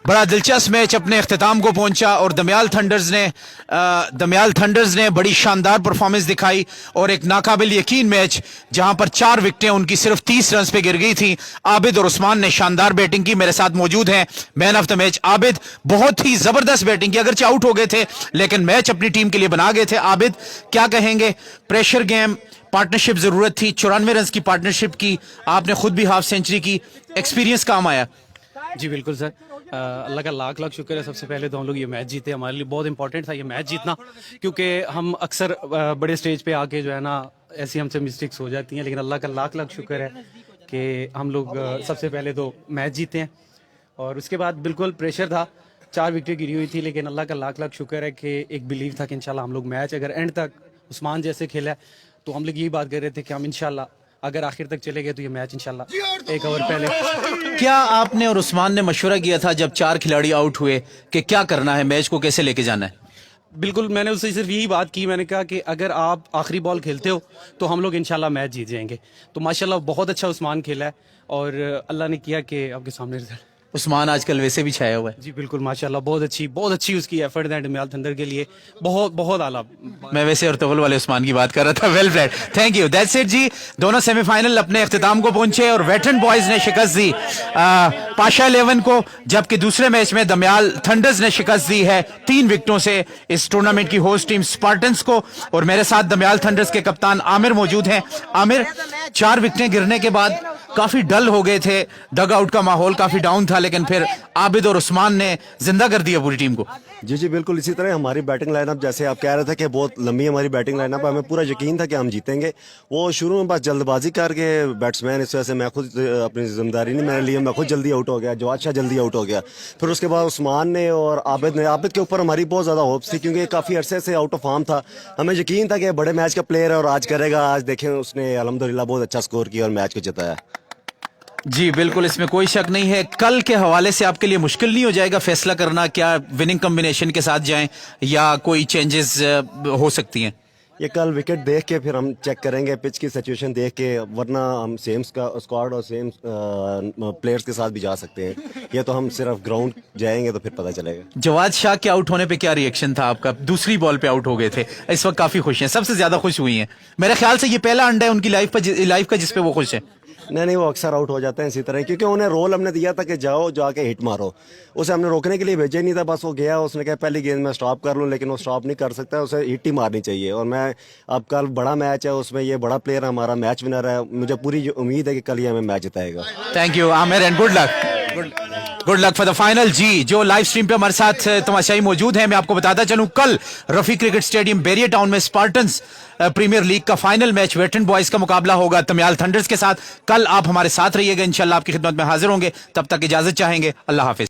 बड़ा दिलचस्प मैच अपने अख्ताम को पहुंचा और दमयाल थंडर्स ने बड़ी शानदार परफॉर्मेंस दिखाई और एक नाकाबिल यकीन मैच जहां पर 4 विकेटें उनकी सिर्फ 30 रन पे गिर गई थी। आबिद और उस्मान ने शानदार बैटिंग की। मेरे साथ मौजूद हैं man of the match Abid. बहुत ही जबरदस्त बैटिंग की, अगरचे आउट हो गए थे लेकिन मैच अपनी टीम के लिए बना गए थे। आबिद, क्या कहेंगे? प्रेशर गेम, पार्टनरशिप जरूरत थी, 94 रन की पार्टनरशिप की, आपने खुद भी हाफ सेंचुरी की, एक्सपीरियंस काम आया? जी बिल्कुल सर, अल्लाह का लाख लाख शुक्र है। सबसे पहले तो हम लोग ये मैच जीते, हमारे लिए बहुत इंपॉर्टेंट था ये मैच जीतना, क्योंकि हम अक्सर बड़े स्टेज पे आके जो है ना ऐसी हमसे मिस्टेक्स हो जाती हैं, लेकिन अल्लाह का लाख लाख शुक्र है कि हम लोग सबसे पहले तो मैच जीते हैं। और उसके बाद बिल्कुल प्रेशर था, 4 विकेटें गिरी हुई थी, लेकिन अल्लाह का लाख लाख शुक्र है कि एक बिलीव था कि इंशाल्लाह हम लोग मैच अगर एंड तक उस्मान जैसे खेला है तो हम लोग यही बात कर रहे थे कि हम इंशाल्लाह अगर आखिर तक चले गए तो ये मैच इंशाल्लाह एक ओवर पहले। क्या आपने और उस्मान ने मशवरा किया था जब 4 खिलाड़ी आउट हुए कि क्या करना है, मैच को कैसे लेके जाना है? बिल्कुल, मैंने उससे सिर्फ यही बात की, मैंने कहा कि अगर आप आखिरी बॉल खेलते हो तो हम लोग इंशाल्लाह मैच जीत जाएंगे। तो माशाल्लाह बहुत अच्छा उस्मान खेला है और अल्लाह ने किया कि आपके सामने रिजल्ट। उस्मान आजकल वैसे भी छाया हुआ है। जी बिल्कुल, माशाल्लाह बहुत अच्छी उसकी एफर्ट है दमयाल थंडर के लिए, बहुत बहुत आला। मैं वैसे और तवल वाले उस्मान की बात कर रहा था। Well played, thank you, that's it जी। दोनों सेमीफाइनल अपने अख्ताम को पहुंचे और वेटरन बॉयज ने शिकस्त दी पाशा 11 को, जबकि दूसरे मैच में दमयाल थंडर्स ने शिकस्त दी है 3 विकेटों से इस टूर्नामेंट की होस्ट टीम स्पार्टन्स को। और मेरे साथ दमयाल थंडर्स के कप्तान आमिर मौजूद हैं। आमिर, 4 विकेटें गिरने के बाद काफी डल हो गए थे, डग आउट का माहौल काफी डाउन था, लेकिन फिर आबिद और उस्मान ने जिंदा कर दिया पूरी टीम को। जी बिल्कुल, इसी तरह हमारी बैटिंग लाइनअप, जैसे आप कह रहे थे कि बहुत लंबी हमारी बैटिंग लाइनअप है, हमें पूरा यकीन था कि हम जीतेंगे। वो शुरू में बस जल्दबाजी करके बैट्समैन, इस वजह से मैं खुद अपनी जिम्मेदारी नहीं मैंने ली, मैं खुद जल्दी आउट हो गया, जवाद शाह जल्दी आउट हो गया। फिर उसके बाद उस्मान ने और आबिद के ऊपर हमारी बहुत ज़्यादा होप्स थी, क्योंकि काफ़ी अरसे से आउट ऑफ फॉर्म था। हमें यकीन था कि बड़े मैच का प्लेयर है और आज करेगा। आज देखें उसने अल्हम्दुलिल्लाह बहुत अच्छा स्कोर किया और मैच को जिताया। जी बिल्कुल, इसमें कोई शक नहीं है। कल के हवाले से आपके लिए मुश्किल नहीं हो जाएगा फैसला करना, क्या विनिंग कॉम्बिनेशन के साथ जाएं या कोई चेंजेस हो सकती हैं? ये कल विकेट देख के फिर हम चेक करेंगे, पिच की सिचुएशन देख के, वरना हम सेम स्क्वाड और सेम प्लेयर्स के साथ भी जा सकते हैं। ये तो हम सिर्फ ग्राउंड जाएंगे तो फिर पता चलेगा। जवाद शाह के आउट होने पे क्या रिएक्शन था आपका? दूसरी बॉल पे आउट हो गए थे, इस वक्त काफी खुश हैं, सबसे ज्यादा खुश हुई हैं। मेरे ख्याल से ये पहला अंडा है उनकी लाइफ का जिसपे वो खुश है। नहीं, वो अक्सर आउट हो जाते हैं इसी तरह, क्योंकि उन्हें रोल हमने दिया था कि जाओ जाके हिट मारो। उसे हमने रोकने के लिए भेजा ही नहीं था, बस वो गया, उसने कहा पहली गेंद में स्टॉप कर लूं, लेकिन वो स्टॉप नहीं कर सकता, उसे हिट ही मारनी चाहिए। और मैं अब कल बड़ा मैच है, उसमें ये बड़ा प्लेयर हमारा मैच विनर है, मुझे पूरी उम्मीद है कि कल ये हमें मैच जिताएगा। Thank you Aamir and good luck for the final. जी, जो लाइव स्ट्रीम पे हमारे साथ तमाशाई मौजूद हैं, मैं आपको बताता चलूं, कल रफी क्रिकेट स्टेडियम बेरिया टाउन में स्पार्टन्स प्रीमियर लीग का फाइनल मैच वेटरन बॉयज का मुकाबला होगा दमयाल थंडर्स के साथ। कल आप हमारे साथ रहिएगा, इंशाल्लाह आपकी खिदमत में हाजिर होंगे। तब तक इजाजत चाहेंगे, अल्लाह हाफिज।